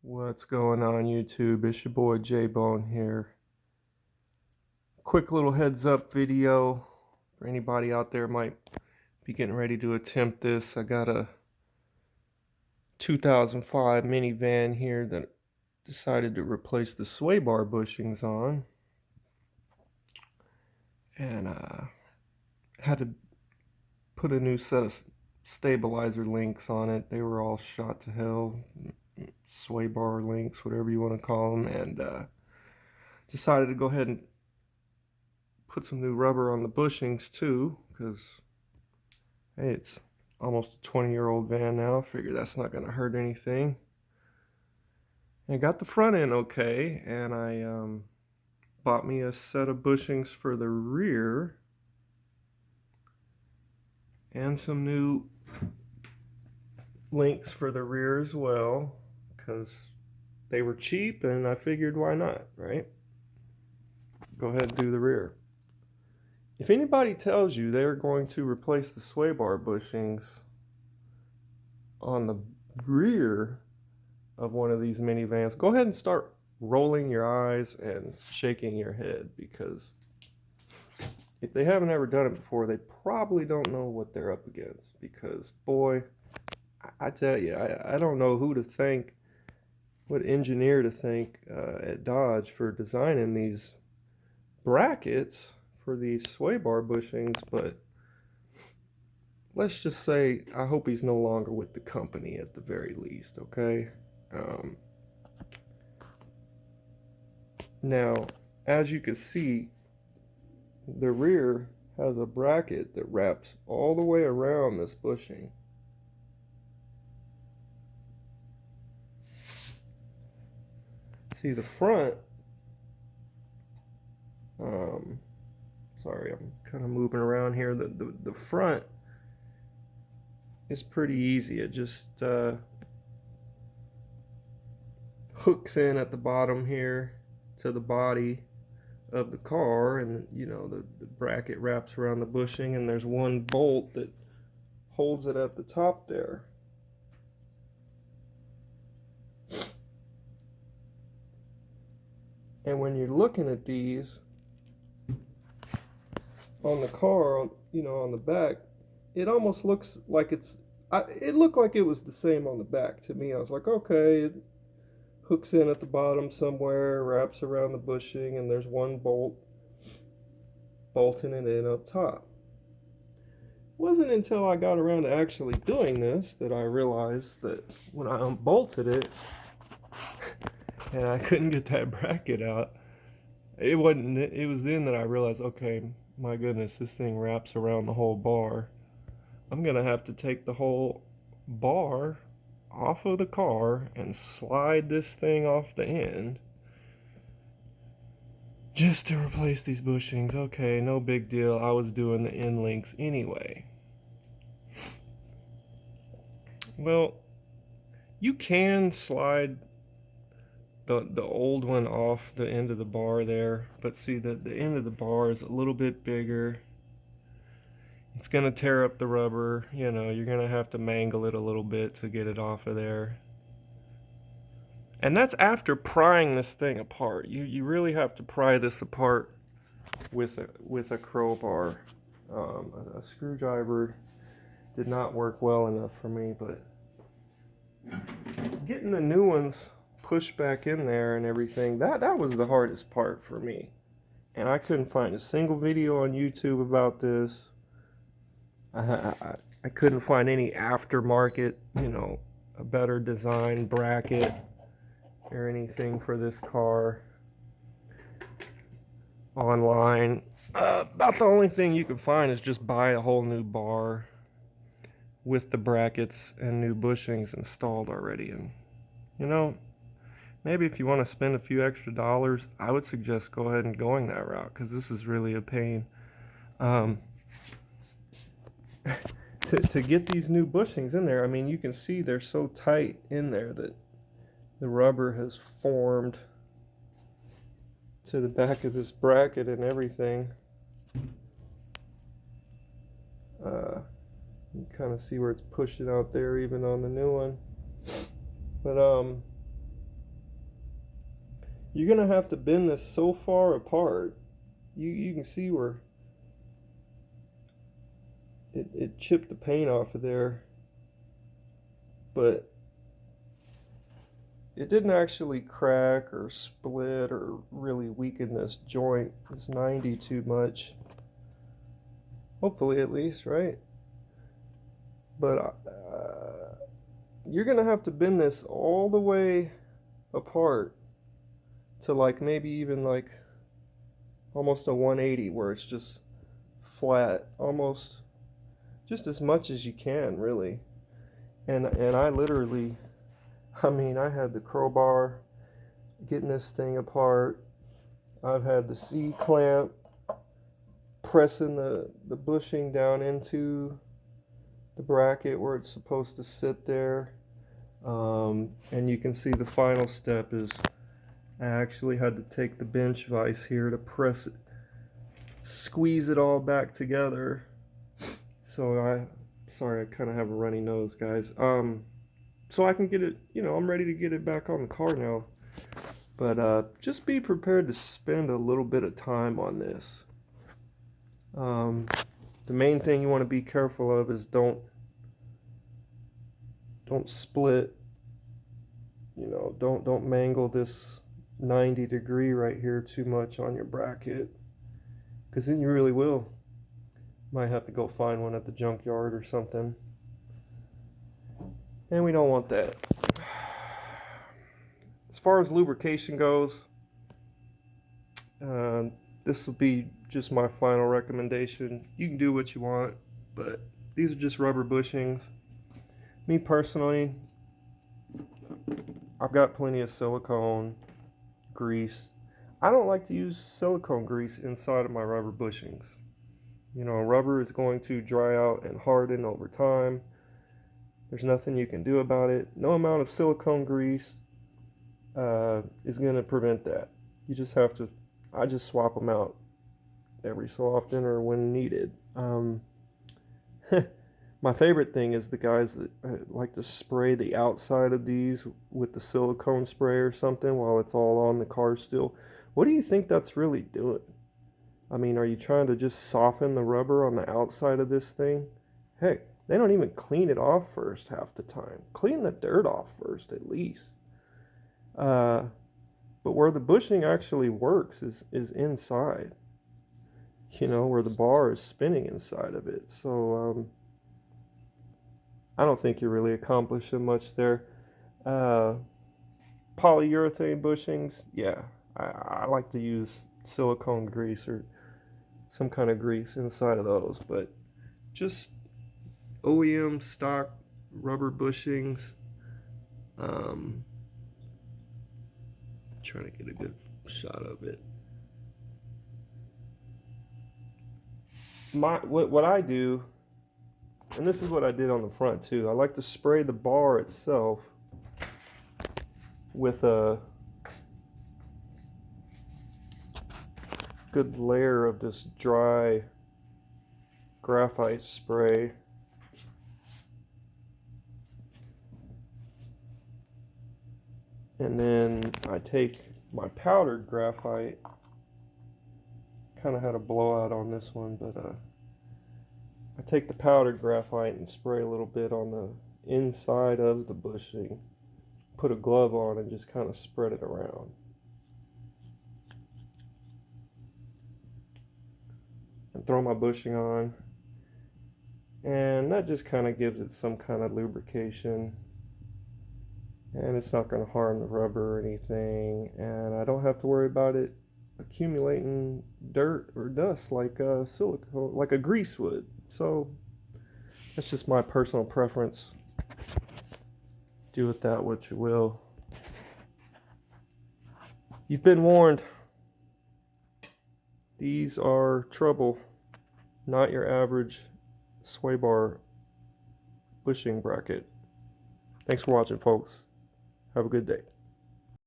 What's going on YouTube? It's your boy J-Bone here. Quick little heads up video for anybody out there might be getting ready to attempt this. I got a 2005 minivan here that decided to replace the sway bar bushings on, and had to put a new set of stabilizer links on it. They were all shot to hell, sway bar links, whatever you want to call them, and decided to go ahead and put some new rubber on the bushings too, because hey, it's almost a 20-year-old van now. I figure that's not going to hurt anything. I got the front end okay, and I bought me a set of bushings for the rear and some new links for the rear as well, because they were cheap and I figured why not, right? Go ahead and do the rear. If anybody tells you they're going to replace the sway bar bushings on the rear of one of these minivans, go ahead and start rolling your eyes and shaking your head, because if they haven't ever done it before, they probably don't know what they're up against. Because boy, I tell you, I don't know who to thank, what engineer to thank at Dodge for designing these brackets for these sway bar bushings, but let's just say I hope he's no longer with the company at the very least, okay? Now, as you can see, the rear has a bracket that wraps all the way around this bushing. See, the front, sorry, I'm kind of moving around here. The front is pretty easy. It just hooks in at the bottom here to the body of the car, and you know, the bracket wraps around the bushing, and there's one bolt that holds it at the top there. And when you're looking at these on the car, you know, on the back, it almost looks like it looked like it was the same on the back to me. I was like, okay, it hooks in at the bottom somewhere, wraps around the bushing, and there's one bolt bolting it in up top. It wasn't until I got around to actually doing this that I realized that when I unbolted it and I couldn't get that bracket out, it was then that I realized, okay, my goodness, this thing wraps around the whole bar. I'm gonna have to take the whole bar off of the car and slide this thing off the end just to replace these bushings. Okay, no big deal. I was doing the end links anyway. Well, you can slide the old one off the end of the bar there, but see that the end of the bar is a little bit bigger. It's gonna tear up the rubber, you know, you're gonna have to mangle it a little bit to get it off of there. And that's after prying this thing apart. You really have to pry this apart with a crowbar. A screwdriver did not work well enough for me, but getting the new ones pushed back in there and everything, that was the hardest part for me. And I couldn't find a single video on YouTube about this. I couldn't find any aftermarket, you know, a better design bracket or anything for this car online. About the only thing you can find is just buy a whole new bar with the brackets and new bushings installed already. And you know, maybe if you want to spend a few extra dollars, I would suggest go ahead and going that route, because this is really a pain. To get these new bushings in there, I mean, you can see they're so tight in there that the rubber has formed to the back of this bracket and everything. You kind of see where it's pushing out there even on the new one. But you're gonna have to bend this so far apart. You can see where it chipped the paint off of there, but it didn't actually crack or split or really weaken this joint, this 90 too much. Hopefully, at least, right? But you're gonna have to bend this all the way apart to like maybe even like almost a 180 where it's just flat, almost just as much as you can, really. And I literally, I mean, I had the crowbar getting this thing apart. I've had the C clamp pressing the bushing down into the bracket where it's supposed to sit there. And you can see the final step is I actually had to take the bench vise here to press it, squeeze it all back together. So sorry, I kind of have a runny nose, guys. So I can get it, I'm ready to get it back on the car now. But just be prepared to spend a little bit of time on this. The main thing you want to be careful of is don't split, don't mangle this 90 degree right here too much on your bracket, because then you really will. Might have to go find one at the junkyard or something, and we don't want that. As far as lubrication goes, this will be just my final recommendation. You can do what you want, but these are just rubber bushings. Me personally, I've got plenty of silicone grease. I don't like to use silicone grease inside of my rubber bushings. Rubber is going to dry out and harden over time. There's nothing you can do about it. No amount of silicone grease is going to prevent that. You just have to, I just swap them out every so often or when needed. My favorite thing is the guys that like to spray the outside of these with the silicone spray or something while it's all on the car still. What do you think that's really doing? I mean, are you trying to just soften the rubber on the outside of this thing? Heck, they don't even clean it off first half the time. Clean the dirt off first at least. But where the bushing actually works is inside. Where the bar is spinning inside of it. So I don't think you're really accomplishing much there. Polyurethane bushings, yeah, I like to use silicone grease or some kind of grease inside of those, but just OEM stock rubber bushings. Trying to get a good shot of it. What I do, and this is what I did on the front too, I like to spray the bar itself with a good layer of this dry graphite spray. And then I take my powdered graphite, kind of had a blowout on this one, but I take the powdered graphite and spray a little bit on the inside of the bushing, put a glove on and just kind of spread it around. And throw my bushing on, and that just kind of gives it some kind of lubrication, and it's not going to harm the rubber or anything, and I don't have to worry about it accumulating dirt or dust like silicone, like a grease would. So that's just my personal preference. Do with that what you will. You've been warned. These are trouble, not your average sway bar bushing bracket. Thanks for watching, folks. Have a good day.